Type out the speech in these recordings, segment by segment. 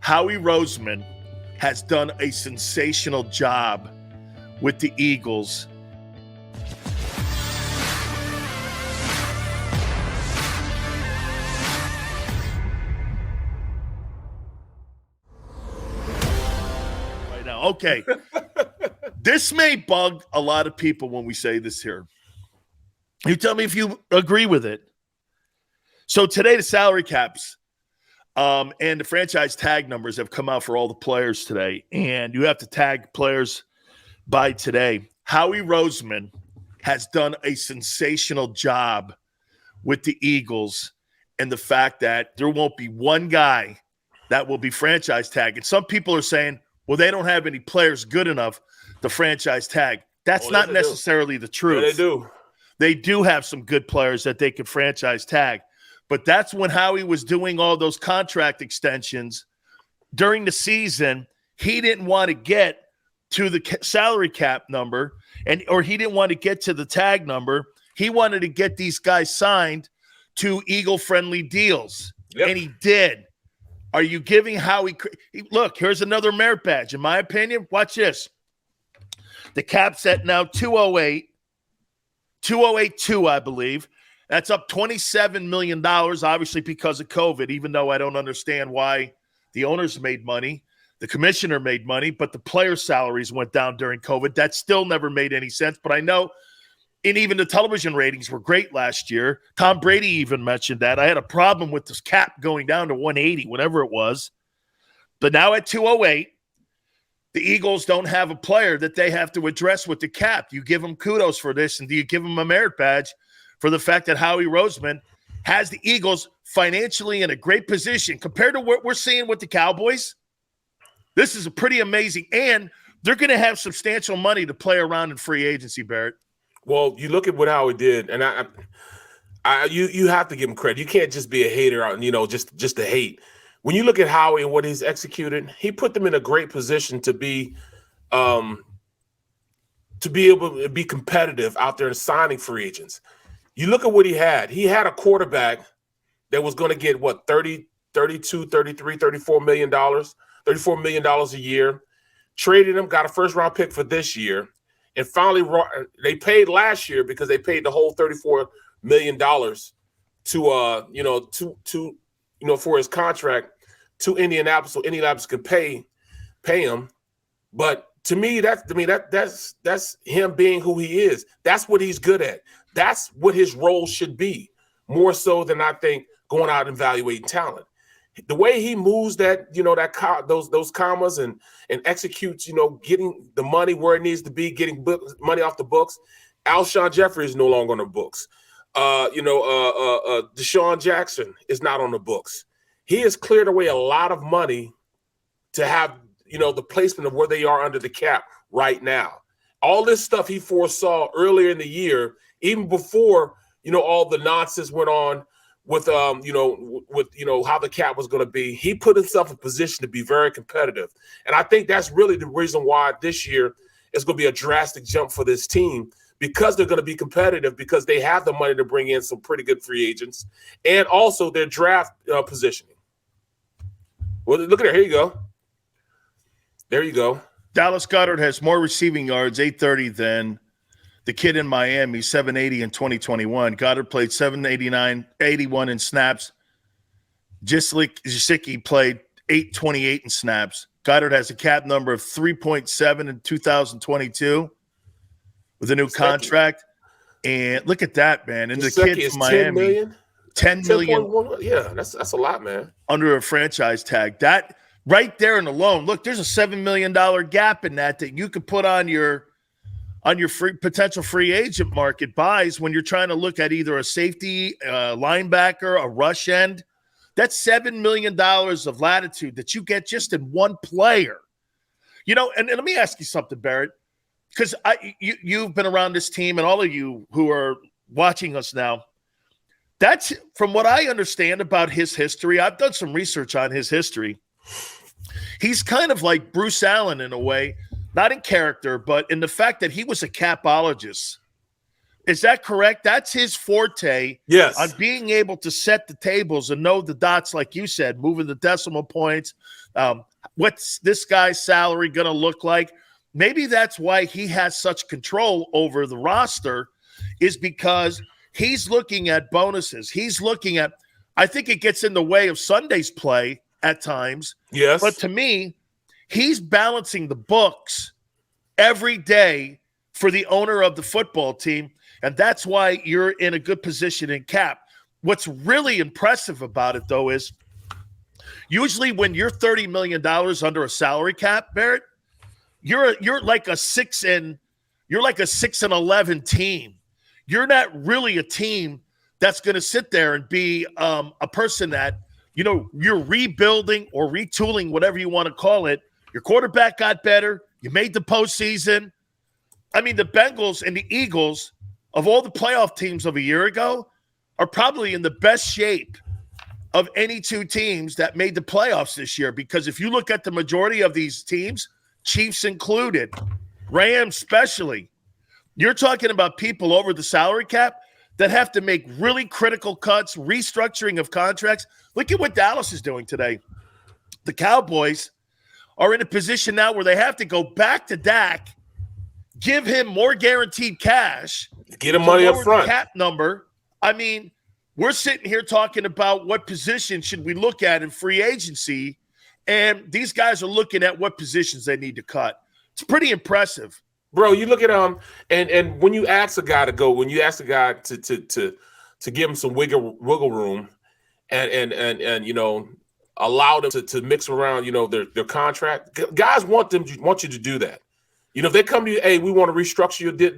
Howie Roseman has done a sensational job with the Eagles. Right now, okay. This may bug a lot of people when we say this here. You tell me if you agree with it. So today the salary caps and the franchise tag numbers have come out for all the players today, and you have to tag players by today. Howie Roseman has done a sensational job with the Eagles and the fact that there won't be one guy that will be franchise tagged. And some people are saying, well, they don't have any players good enough to franchise tag. That's not necessarily the truth. Yeah, they do. They do have some good players that they could franchise tag. But that's when Howie was doing all those contract extensions during the season. He didn't want to get to the salary cap number, or he didn't want to get to the tag number. He wanted to get these guys signed to Eagle-friendly deals, and he did. Are you giving Howie – look, here's another merit badge. In my opinion, watch this. The cap's at now 208.2, I believe. That's up $27 million, obviously because of COVID, even though I don't understand why the owners made money. The commissioner made money, but the player salaries went down during COVID. That still never made any sense. But I know, and even the television ratings were great last year. Tom Brady even mentioned that. I had a problem with this cap going down to 180, whatever it was. But now at 208, the Eagles don't have a player that they have to address with the cap. You give them kudos for this, and do you give them a merit badge for the fact that Howie Roseman has the Eagles financially in a great position compared to what we're seeing with the Cowboys? This is a pretty amazing, and they're going to have substantial money to play around in free agency, Barrett. Well, you look at what Howie did, and you have to give him credit. You can't just be a hater, just to hate. When you look at Howie and what he's executed, he put them in a great position to be able to be competitive out there and signing free agents. You look at what he had. He had a quarterback that was going to get, what, $32, $33, $34 million, $34 million a year. Traded him, got a first-round pick for this year. And finally, they paid last year because they paid the whole $34 million for his contract to Indianapolis, so Indianapolis could pay him. But to me, that's him being who he is. That's what he's good at. That's what his role should be, more so than I think going out and evaluating talent. The way he moves those commas and executes, getting the money where it needs to be, getting money off the books. Alshon Jeffrey is no longer on the books. Deshaun Jackson is not on the books. He has cleared away a lot of money to have, the placement of where they are under the cap right now. All this stuff he foresaw earlier in the year, even before, all the nonsense went on with how the cap was going to be. He put himself in position to be very competitive. And I think that's really the reason why this year is going to be a drastic jump for this team, because they're going to be competitive, because they have the money to bring in some pretty good free agents and also their draft positioning. Well, look at it. Here you go. There you go. Dallas Goedert has more receiving yards, 830, than the kid in Miami, 780 in 2021. Goddard played 81 in snaps. Gesicki played 828 in snaps. Goddard has a cap number of 3.7 in 2022 with a new contract. And look at that, man. And the kid from Miami, $10 million. Yeah, that's a lot, man. Under a franchise tag. That right there and alone. Look, there's a $7 million gap in that you could put on your potential free agent market buys when you're trying to look at either a safety, linebacker, a rush end. That's $7 million of latitude that you get just in one player. And let me ask you something, Barrett, because you've been around this team, and all of you who are watching us now, that's from what I understand about his history. I've done some research on his history. He's kind of like Bruce Allen in a way. Not in character, but in the fact that he was a capologist Is that correct? That's his forte. Yes. On being able to set the tables and know the dots, like you said, moving the decimal points. What's this guy's salary going to look like? Maybe that's why he has such control over the roster, is because he's looking at bonuses. He's looking at, I think it gets in the way of Sunday's play at times. Yes. But to me, he's balancing the books every day for the owner of the football team. And that's why you're in a good position in cap. What's really impressive about it, though, is usually when you're $30 million under a salary cap, Barrett, you're like a 6-11 team. You're not really a team that's going to sit there and be a person that, you're rebuilding or retooling, whatever you want to call it. Your quarterback got better. You made the postseason. I mean, the Bengals and the Eagles, of all the playoff teams of a year ago, are probably in the best shape of any two teams that made the playoffs this year. Because if you look at the majority of these teams, Chiefs included, Rams especially, you're talking about people over the salary cap that have to make really critical cuts, restructuring of contracts. Look at what Dallas is doing today. The Cowboys are in a position now where they have to go back to Dak, give him more guaranteed cash, get him money up front. Cap number. I mean, we're sitting here talking about what position should we look at in free agency, and these guys are looking at what positions they need to cut. It's pretty impressive. Bro, you look at and when you ask a guy to go, when you ask a guy to give him some wiggle room and allow them to mix around, their contract, guys want you to do that. If they come to you, hey, we want to restructure your deal,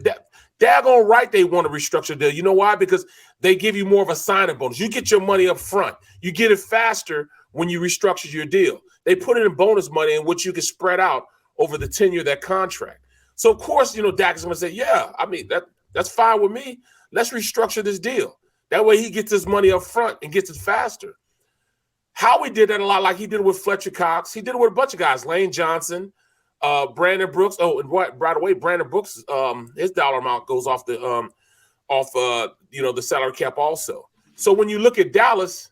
daggone right they want to restructure the deal. You know why? Because they give you more of a signing bonus. You get your money up front. You get it faster when you restructure your deal. They put it in bonus money in which you can spread out over the tenure of that contract. So, of course, Dak is going to say, yeah, I mean, that's fine with me. Let's restructure this deal. That way he gets his money up front and gets it faster. Howie did that a lot, like he did it with Fletcher Cox. He did it with a bunch of guys, Lane Johnson, Brandon Brooks. Oh, and by the way, Brandon Brooks, his dollar amount goes off the salary cap also. So when you look at Dallas,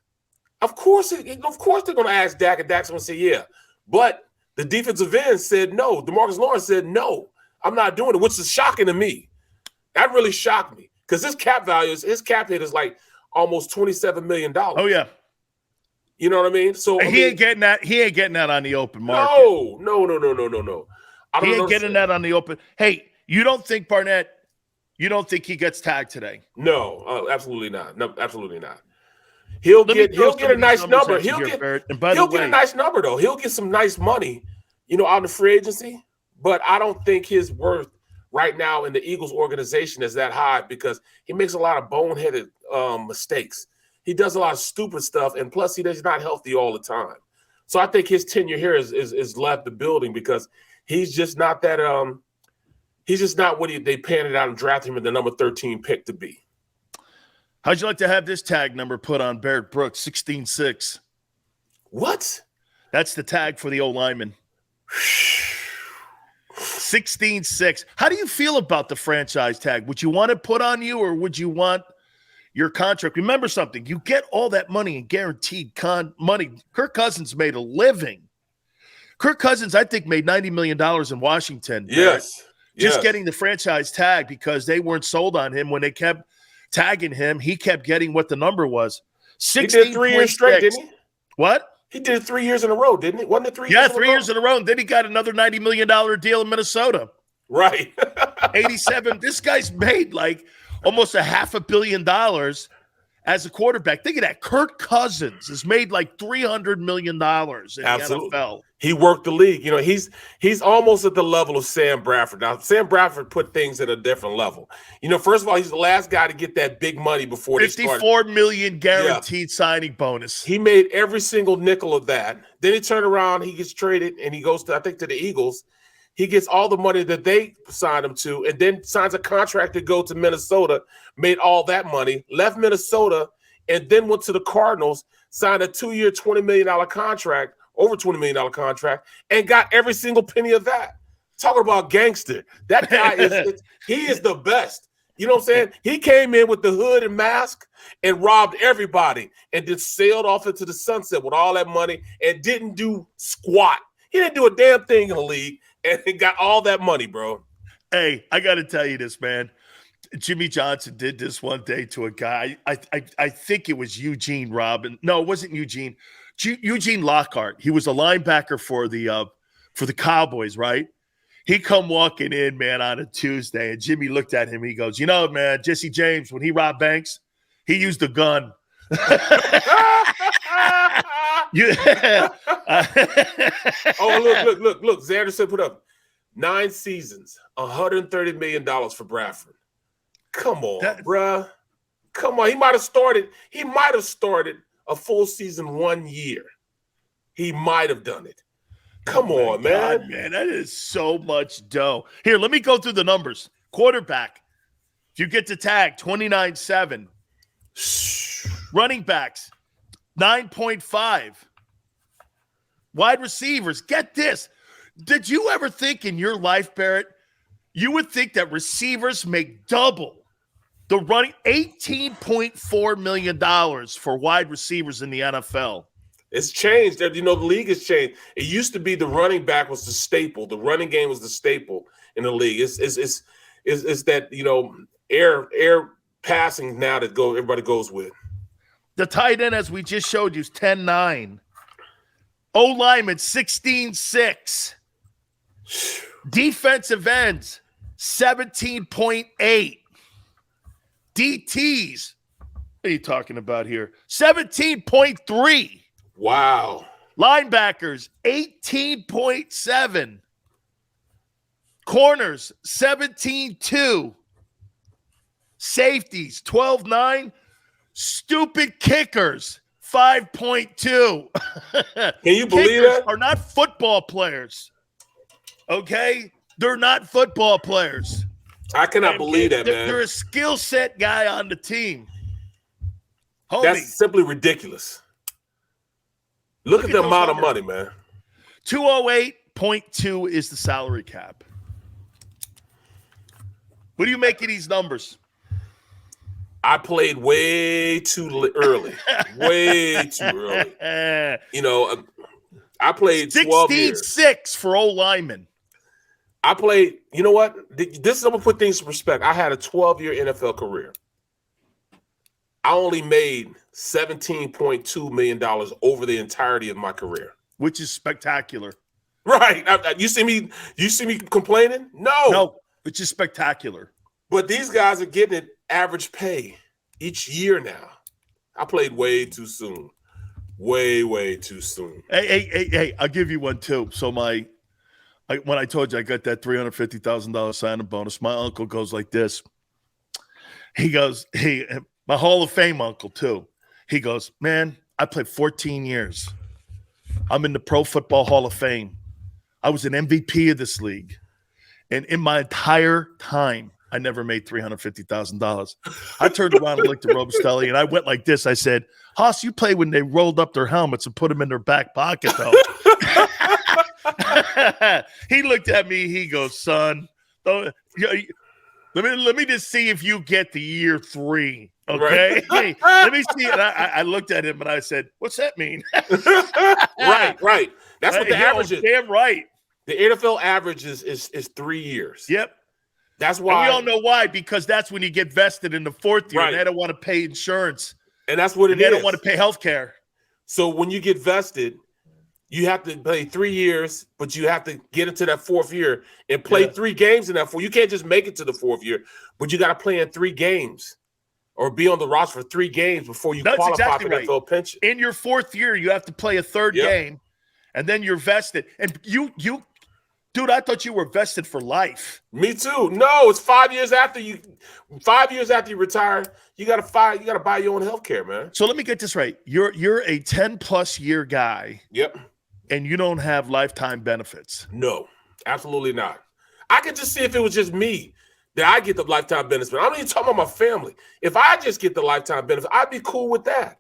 of course they're going to ask Dak, and Dak's going to say, yeah. But the defensive end said no. DeMarcus Lawrence said no. I'm not doing it, which is shocking to me. That really shocked me because his cap hit is like almost $27 million. Oh yeah, you know what I mean. So he ain't getting that. He ain't getting that on the open market. No. He ain't getting that on the open. Hey, you don't think Barnett? You don't think he gets tagged today? No, absolutely not. No, absolutely not. He'll get a nice number. He'll get a nice number though. He'll get some nice money, out of free agency. But I don't think his worth right now in the Eagles organization is that high because he makes a lot of boneheaded mistakes. He does a lot of stupid stuff, and plus he's not healthy all the time. So I think his tenure here is left the building because he's just not that he's just not what they panned it out and drafted him in the number 13 pick to be. How'd you like to have this tag number put on Barrett Brooks, 16-6? What? That's the tag for the old lineman. 16-6. How do you feel about the franchise tag? Would you want it put on you, or would you want your contract? Remember something. You get all that money in guaranteed money. Kirk Cousins made a living. Kirk Cousins, I think, made $90 million in Washington. Yes. Just getting the franchise tag because they weren't sold on him. When they kept tagging him, he kept getting what the number was. 16 he did 3 years straight, didn't he? What? He did it 3 years in a row, didn't he? Wasn't it 3 years? Yeah, 3 years in a row. And then he got another $90 million deal in Minnesota. Right. 87. This guy's made like almost $500 million as a quarterback. Think of that. Kirk Cousins has made like $300 million in the NFL. He worked the league. He's almost at the level of Sam Bradford. Now, Sam Bradford put things at a different level. First of all, he's the last guy to get that big money before they started. $54 million guaranteed signing bonus. He made every single nickel of that. Then he turned around, he gets traded, and he goes to the Eagles. He gets all the money that they signed him to, and then signs a contract to go to Minnesota, made all that money, left Minnesota, and then went to the Cardinals, signed a 2-year, $20 million contract, over $20 million contract, and got every single penny of that. Talking about gangster. That guy he is the best. You know what I'm saying? He came in with the hood and mask and robbed everybody and just sailed off into the sunset with all that money and didn't do squat. He didn't do a damn thing in the league and he got all that money, bro. Hey, I got to tell you this, man. Jimmy Johnson did this one day to a guy. I think it was Eugene Robin. No, it wasn't Eugene. Eugene Lockhart. He was a linebacker for the Cowboys, right? He come walking in, man, on a Tuesday, and Jimmy looked at him. He goes, man, Jesse James, when he robbed banks, he used a gun. Look. Xanderson put up 9 seasons, $130 million for Bradford. Come on, bruh. Come on. He might have started a full season 1 year. He might have done it. Come on, man. God, man, that is so much dough. Here, let me go through the numbers. Quarterback, if you get to tag, 29.7. Running backs, 9.5. Wide receivers, get this. Did you ever think in your life, Barrett, you would think that receivers make double the running $18.4 million for wide receivers in the NFL? It's changed. The league has changed. It used to be the running back was the staple. The running game was the staple in the league. It's that, air passing now that everybody goes with. The tight end, as we just showed you, is 10.9. O-lineman, 16.6. Defensive ends, 17.8. DTs, what are you talking about here? 17.3. Wow. Linebackers, 18.7. Corners, 17.2. Safeties, 12.9. Stupid kickers, 5.2. Can you believe Kickers that? are not football players. Okay? They're not football players. I cannot believe that, man. They're a skill set guy on the team. Homie. That's simply ridiculous. Look at the amount of money, man. 208.2 is the salary cap. What do you make of these numbers? I played way too early. Way too early. I played 12 years. 16.6 for O-linemen. I played, you know what? This is, I'm going to put things in perspective. I had a 12-year NFL career. I only made $17.2 million over the entirety of my career. Which is spectacular. Right. You see me complaining? No, which is spectacular. But these guys are getting an average pay each year now. I played way too soon. Way too soon. Hey, I'll give you one too. So when I told you I got that $350,000 signing bonus, my uncle goes like this. He goes, my Hall of Fame uncle too. He goes, man, I played 14 years. I'm in the Pro Football Hall of Fame. I was an MVP of this league. And in my entire time, I never made $350,000. I turned around and looked at Robustelli, and I went like this. I said, Haas, you played when they rolled up their helmets and put them in their back pocket, though. He looked at me. He goes, son, let me just see if you get the year 3. Okay, right. Let me see. And I looked at him and I said, "What's that mean?" Right. That's what the average is. Damn right. The NFL average is 3 years. Yep. That's why. And we all know why, because that's when you get vested in the 4th year. Right. And they don't want to pay insurance, and that's what it is. They don't want to pay health care. So when you get vested, you have to play 3 years, but you have to get into that 4th year and play 3 games in that 4. You can't just make it to the 4th year, but you got to play in 3 games. Or be on the roster for 3 games before you qualify for the NFL pension. In your 4th year, you have to play a 3rd game, and then you're vested. And you, dude, I thought you were vested for life. Me too. No, it's 5 years after you. 5 years after you retire, you gotta buy your own health care, man. So let me get this right. You're a 10+ year guy. Yep. And you don't have lifetime benefits. No, absolutely not. I could just see if it was just me that I get the lifetime benefit. I'm not even talking about my family. If I just get the lifetime benefit, I'd be cool with that.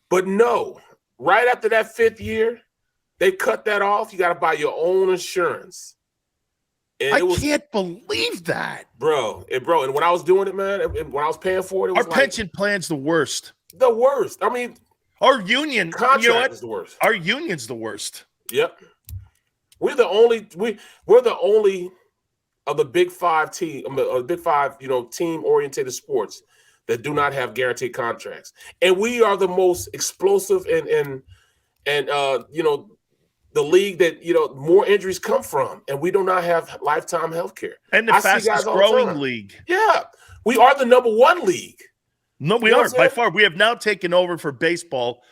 But no, right after that 5th year, they cut that off. You got to buy your own insurance. And I can't believe that, bro. And when I was doing it, man, and when I was paying for it, it was our pension plan's the worst. The worst. I mean, our union contract is the worst. Our union's the worst. Yep. We're the only of the Big Five team, team oriented sports that do not have guaranteed contracts, and we are the most explosive and the league that more injuries come from, and we do not have lifetime health care. And the fastest growing league. Yeah, we are the number one league. No, we are by far. We have now taken over for baseball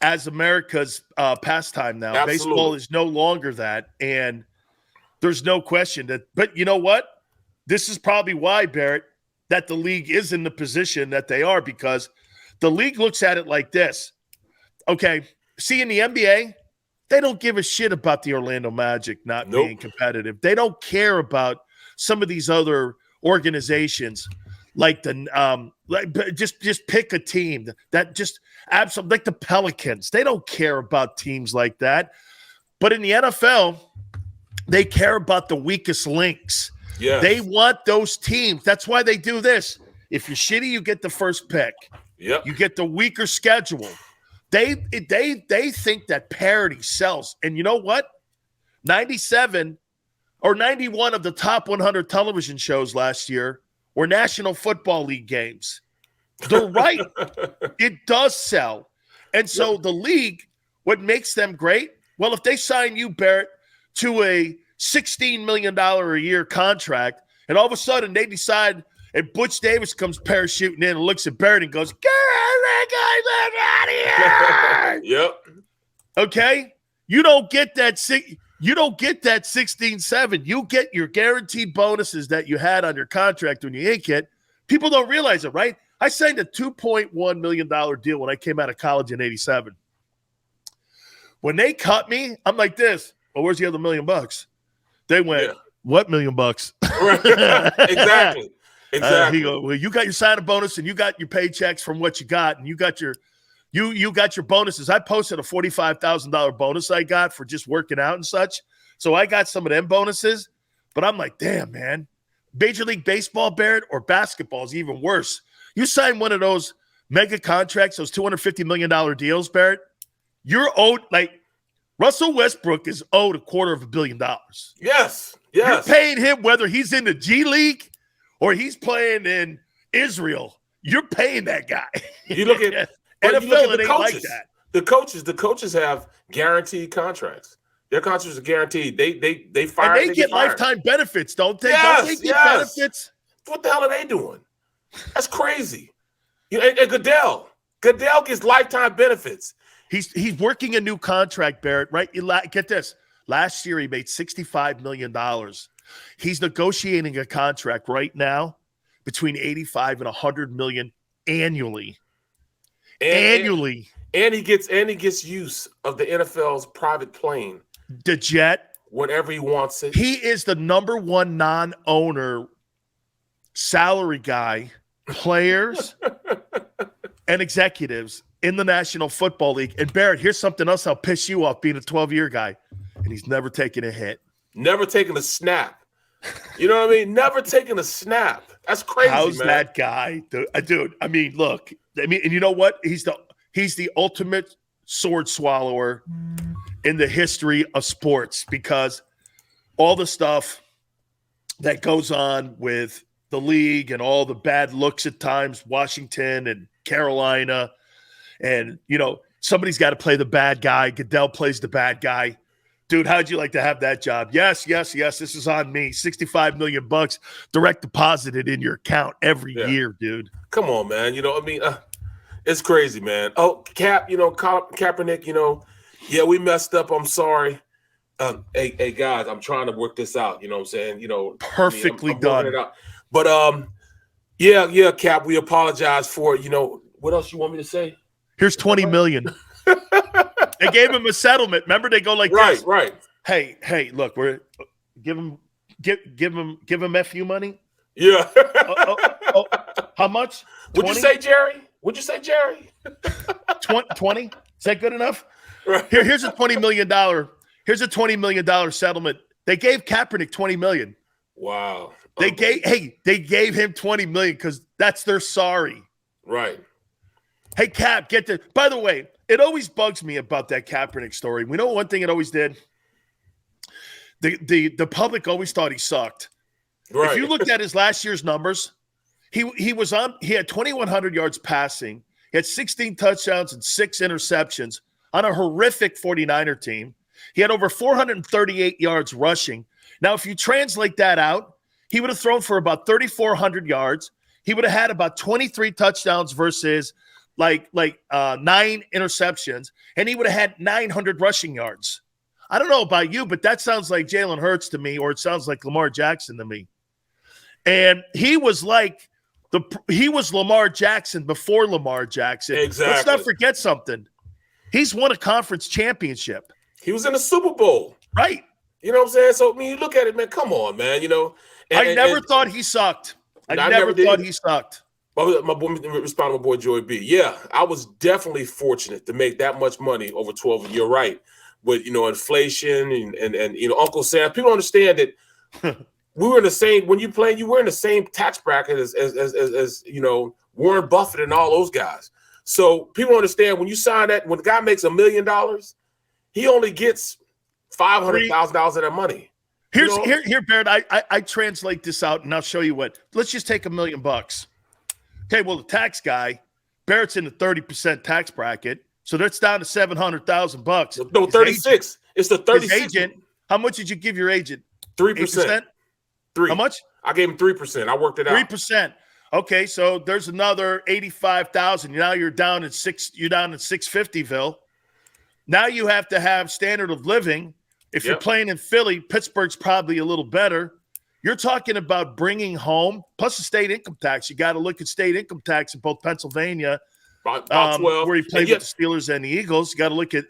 as America's pastime now. Absolutely. Baseball is no longer that, and there's no question that. But you know what? This is probably why, Barrett, that the league is in the position that they are, because the league looks at it like this. Okay, see, in the NBA, they don't give a shit about the Orlando Magic not being competitive. They don't care about some of these other organizations like just pick a team that just absolutely, like the Pelicans. They don't care about teams like that. But in the NFL, they care about the weakest links. Yes. They want those teams. That's why they do this. If you're shitty, you get the first pick. Yep. You get the weaker schedule. They think that parity sells. And you know what? 97 or 91 of the top 100 television shows last year were National Football League games. They're right. It does sell. And so the league, what makes them great? Well, if they sign you, Barrett, to a $16 million a year contract, and all of a sudden they decide, and Butch Davis comes parachuting in and looks at Barrett and goes, "Get that guy out of here!" Yep. Okay? You don't get that 16-7. You get your guaranteed bonuses that you had on your contract when you ink it. People don't realize it, right? I signed a $2.1 million deal when I came out of college in 87. When they cut me, I'm like this. Well, where's the other $1 million? They went, what $1 million? Exactly. Exactly. He go, well, you got your signing bonus and you got your paychecks from what you got, and you got your bonuses. I posted a $45,000 bonus I got for just working out and such. So I got some of them bonuses, but I'm like, damn, man. Major League Baseball, Barrett, or basketball is even worse. You sign one of those mega contracts, those $250 million deals, Barrett, you're owed, like, Russell Westbrook is owed $250 million. Yes. You're paying him whether he's in the G League or he's playing in Israel. You're paying that guy. You look at NFL, it ain't coaches. like that. The coaches have guaranted contracts. Their contracts are guaranteed. They fire. And they get lifetime benefits, don't they? Yes, don't they get benefits? What the hell are they doing? That's crazy. And Goodell gets lifetime benefits. He's working a new contract, Barrett, right? Get this. Last year, he made $65 million. He's negotiating a contract right now between $85 and $100 million annually. And he gets use of the NFL's private plane. The jet. Whenever he wants it. He is the number one non-owner salary guy, players and executives in the National Football League. And Barrett, here's something else that'll piss you off being a 12-year guy. And he's never taken a hit. Never taken a snap. You know what I mean? Never taken a snap. That's crazy, How's man. that guy? Dude, I mean, look. I mean, and you know what? He's the ultimate sword swallower in the history of sports, because all the stuff that goes on with the league and all the bad looks at times, Washington and Carolina, and, somebody's got to play the bad guy. Goodell plays the bad guy. Dude, how'd you like to have that job? Yes. This is on me. $65 million direct deposited in your account every year, dude. Come on, man. It's crazy, man. Oh, Kaepernick, we messed up. I'm sorry. Hey, guys, I'm trying to work this out. You know what I'm saying? Perfectly I'm done. It out. But Cap, we apologize for it. What else you want me to say? Here's $20 million. They gave him a settlement. Remember, they go like this. Right. Hey, look, we're give him FU money. Yeah. How much? 20? Would you say, Jerry? 20? Is that good enough? Right. Here's a $20 million. Here's a $20 million settlement. They gave Kaepernick $20 million. Wow. They gave him $20 million because that's their sorry. Right. Hey, Cap, by the way, it always bugs me about that Kaepernick story. We know one thing it always did. The public always thought he sucked. Right. If you looked at his last year's numbers, he had 2,100 yards passing. He had 16 touchdowns and 6 interceptions on a horrific 49er team. He had over 438 yards rushing. Now, if you translate that out, he would have thrown for about 3,400 yards. He would have had about 23 touchdowns versus like 9 interceptions, and he would have had 900 rushing yards. I don't know about you, but that sounds like Jalen Hurts to me, or it sounds like Lamar Jackson to me. And he was Lamar Jackson before Lamar Jackson. Exactly. Let's not forget something. He's won a conference championship. He was in the Super Bowl. Right. You know what I'm saying? So, I mean, you look at it, man, come on, man, you know. I never thought he sucked. I never thought he sucked. My boy, respond to my boy Joey B. Yeah, I was definitely fortunate to make that much money over 12. You're right. With, you know, inflation and you know, Uncle Sam. People understand that we were in the same, when you played, you were in the same tax bracket as you know, Warren Buffett and all those guys. So people understand when you sign that, when the guy makes $1 million, he only gets $500,000 of that money. Here, Barrett, I translate this out and I'll show you what. Let's just take $1 million. Okay, well, the tax guy, Barrett's in the 30% tax bracket, so that's down to $700,000. No, 36. It's the 36. His agent, how much did you give your agent? 3%. 3. How much? I gave him 3%. I worked it out. 3%. Okay, so there's another $85,000. Now you're down at $650,000. Now you have to have standard of living. If you're playing in Philly, Pittsburgh's probably a little better. You're talking about bringing home, plus the state income tax. You got to look at state income tax in both Pennsylvania, about 12, where he played with the Steelers and the Eagles. You got to look at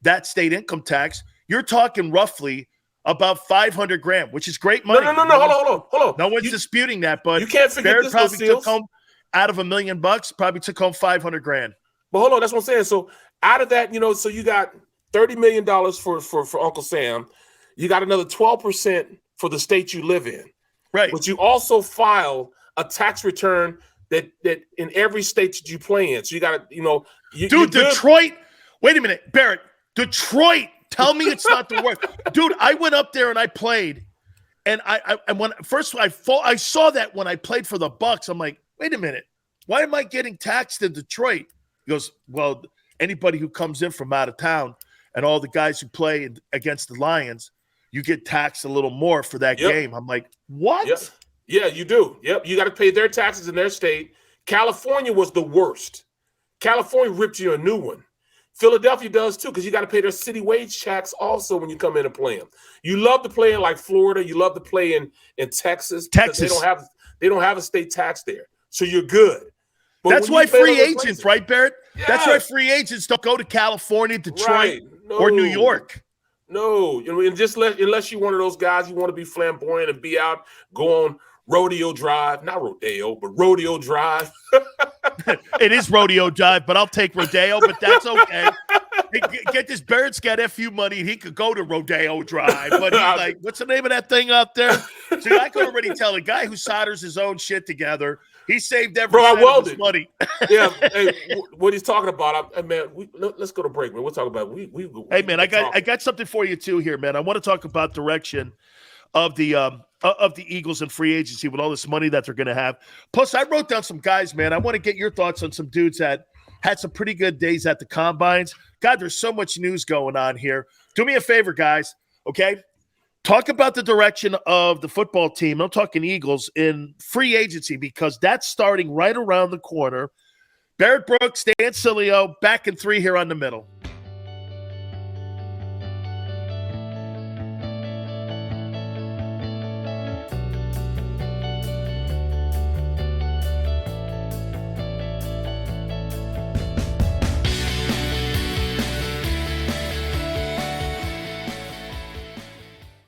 that state income tax. You're talking roughly about $500,000, which is great money. No. Hold on. No one's disputing that, but you can't forget this. Probably took home out of $1 million. Probably took home $500,000. But hold on, that's what I'm saying. So out of that, you know, so you got $30 million for Uncle Sam. You got another 12% for the state you live in. Right. But you also file a tax return that in every state that you play in. So you got to, you know, Detroit. Wait a minute, Barrett. Detroit. Tell me it's not the worst. Dude, I went up there and I played. And I saw that when I played for the Bucks. I'm like, wait a minute. Why am I getting taxed in Detroit? He goes, well, anybody who comes in from out of town and all the guys who play against the Lions, you get taxed a little more for that game. I'm like, what? Yep. Yeah, you do. Yep. You got to pay their taxes in their state. California was the worst. California ripped you a new one. Philadelphia does too, because you got to pay their city wage tax also when you come in and play them. You love to play in like Florida. You love to play in Texas. Texas. They don't have a state tax there. So you're good. But that's why free agents, right, Barrett? Yeah. That's why free agents don't go to California, Detroit, or New York. No, you know, and unless you're one of those guys, you want to be flamboyant and be out, go on Rodeo Drive, not Rodeo, but Rodeo Drive. It is Rodeo Drive, but I'll take Rodeo, but that's okay. Get this, Barrett's got FU money, and he could go to Rodeo Drive, but he's like, what's the name of that thing out there? See, I could already tell a guy who solders his own shit together, he saved every cent of his money. Yeah, hey, what he's talking about, man, let's go to break, man. We'll talk about Hey, man, I got something for you too here, man. I want to talk about direction of the Eagles and free agency with all this money that they're going to have. Plus, I wrote down some guys, man. I want to get your thoughts on some dudes that had some pretty good days at the combines. God, there's so much news going on here. Do me a favor, guys, okay? Talk about the direction of the football team. I'm talking Eagles in free agency because that's starting right around the corner. Barrett Brooks, Dan Sileo, back in 3 here on The Middle.